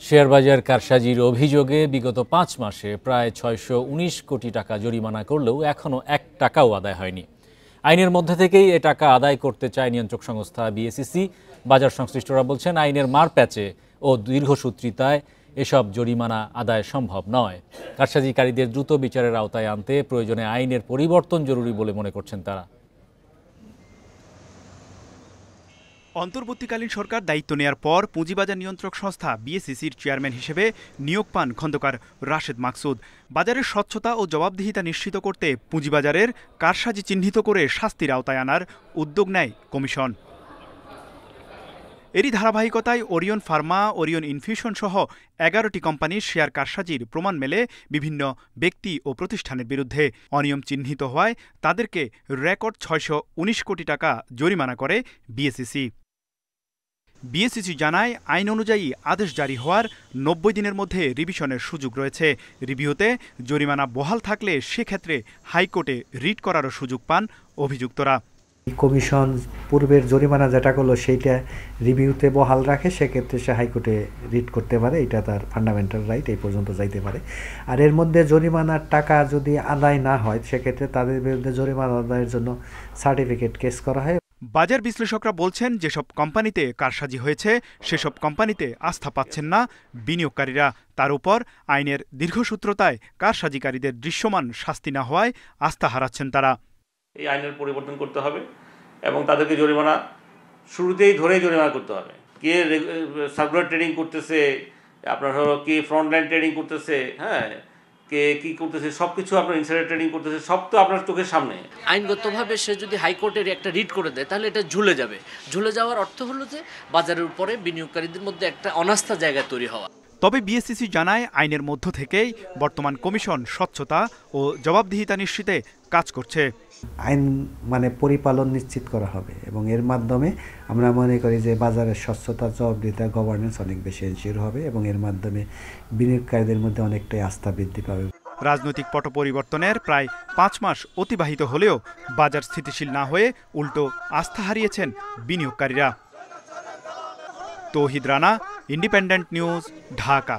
শেয়ারবাজার কারসাজির অভিযোগে বিগত ৫ মাসে প্রায় ৬১৯ কোটি টাকা জরিমানা করলেও এখনও ১ টাকাও আদায় হয়নি। আইনের মধ্যে থেকেই এ টাকা আদায় করতে চায় নিয়ন্ত্রক সংস্থা বিএসইসি। বাজার সংশ্লিষ্টরা বলছেন, আইনের মারপ্যাচে ও দীর্ঘসূত্রিতায় এসব জরিমানা আদায় সম্ভব নয়। কারসাজিকারীদের দ্রুত বিচারের আওতায় আনতে প্রয়োজনে আইনের পরিবর্তন জরুরি বলে মনে করছেন তারা। অন্তর্বর্তীকালীন সরকার দায়িত্ব নেয়ার পর পুঁজিবাজার নিয়ন্ত্রক সংস্থা বিএসইসির চেয়ারম্যান হিসেবে নিয়োগ পান খন্দকার রাশেদ মাকসুদ। বাজারের স্বচ্ছতা ও জবাবদিহিতা নিশ্চিত করতে পুঁজিবাজারের কারসাজি চিহ্নিত করে শাস্তির আওতায় আনার উদ্যোগ নেয় কমিশন। এরই ধারাবাহিকতায় ওরিয়ন ফার্মা, ওরিয়ন ইনফিউশন সহ ১১টি কোম্পানির শেয়ার কারসাজির প্রমাণ মেলে বিভিন্ন ব্যক্তি ও প্রতিষ্ঠানের বিরুদ্ধে। অনিয়ম চিহ্নিত হওয়ায় তাদেরকে রেকর্ড ৬১৯ কোটি টাকা জরিমানা করে বিএসইসি। বিএসইসি জানায়, আইন অনুযায়ী আদেশ জারি হওয়ার ৯০ দিনের মধ্যে রিভিশনের সুযোগ রয়েছে। রিভিউতে জরিমানা বহাল থাকলে সেক্ষেত্রে হাইকোর্টে রিট করারও সুযোগ পান অভিযুক্তরা। কমিশন পূর্বের জরিমানা যেটা করলো সেইটা রিভিউতে বহাল রাখে, সেক্ষেত্রে সে হাইকোর্টে রিট করতে পারে। এটা তার ফান্ডামেন্টাল রাইট, এই পর্যন্ত যাইতে পারে। আর এর মধ্যে জরিমানার টাকা যদি আদায় না হয়, সেক্ষেত্রে তাদের বিরুদ্ধে জরিমানা আদায়ের জন্য সার্টিফিকেট কেস করা হয়। বাজার বিশ্লেষকরা বলছেন, যেসব কোম্পানিতে কারসাজি হয়েছে সেসব কোম্পানিতে আস্থা পাচ্ছেন না বিনিয়োগকারীরা। তার উপর আইনের দীর্ঘসূত্রতায় কারসাজিকারীদের দৃশ্যমান শাস্তি না হওয়ায় আস্থা হারাচ্ছেন তারা। এই আইনের পরিবর্তন করতে হবে এবং তাদেরকে জরিমানা শুরুতেই ধরেই জরিমানা করতে হবে। কে সার্কুলার ট্রেডিং করতেছে, আপনার হলো কে ফ্রন্টলাইন ট্রেডিং করতেছে, হ্যাঁ, কে কি করতেছে, সব কিছু আপনার ইনসাইডার ট্রেডিং করতেছে, সব তো আপনার চোখের সামনে। আইনগতভাবে সে যদি হাইকোর্টের একটা রিট করে দেয়, তাহলে এটা ঝুলে যাবে। ঝুলে যাওয়ার অর্থ হলো যে বাজারের উপরে বিনিয়োগকারীদের মধ্যে একটা অনাস্থা জায়গা তৈরি হওয়া। তবে বিএসইসি জানায়, আইনের মধ্য থেকেই বর্তমান কমিশন স্বচ্ছতা ও জবাবদিহিতা নিশ্চিতে কাজ করছে। আইন পরিপালন নিশ্চিত করা হবে এবং এর মাধ্যমে আমরা মনে করি যে বাজারের স্বচ্ছতা, জবাবদিহিতা, গভর্নেন্স অনেক বেশি এনশিওর হবে এবং এর মাধ্যমে বিনিয়োগকারীদের মধ্যে অনেকটাই আস্থা বৃদ্ধি পাবে। রাজনৈতিক পট পরিবর্তনের প্রায় ৫ মাস অতিবাহিত হলেও বাজার স্থিতিশীল না হয়ে উল্টো আস্থা হারিয়েছেন বিনিয়োগকারীরা। তৌহিদ রানা, ইন্ডিপেন্ডেন্ট নিউজ, ঢাকা।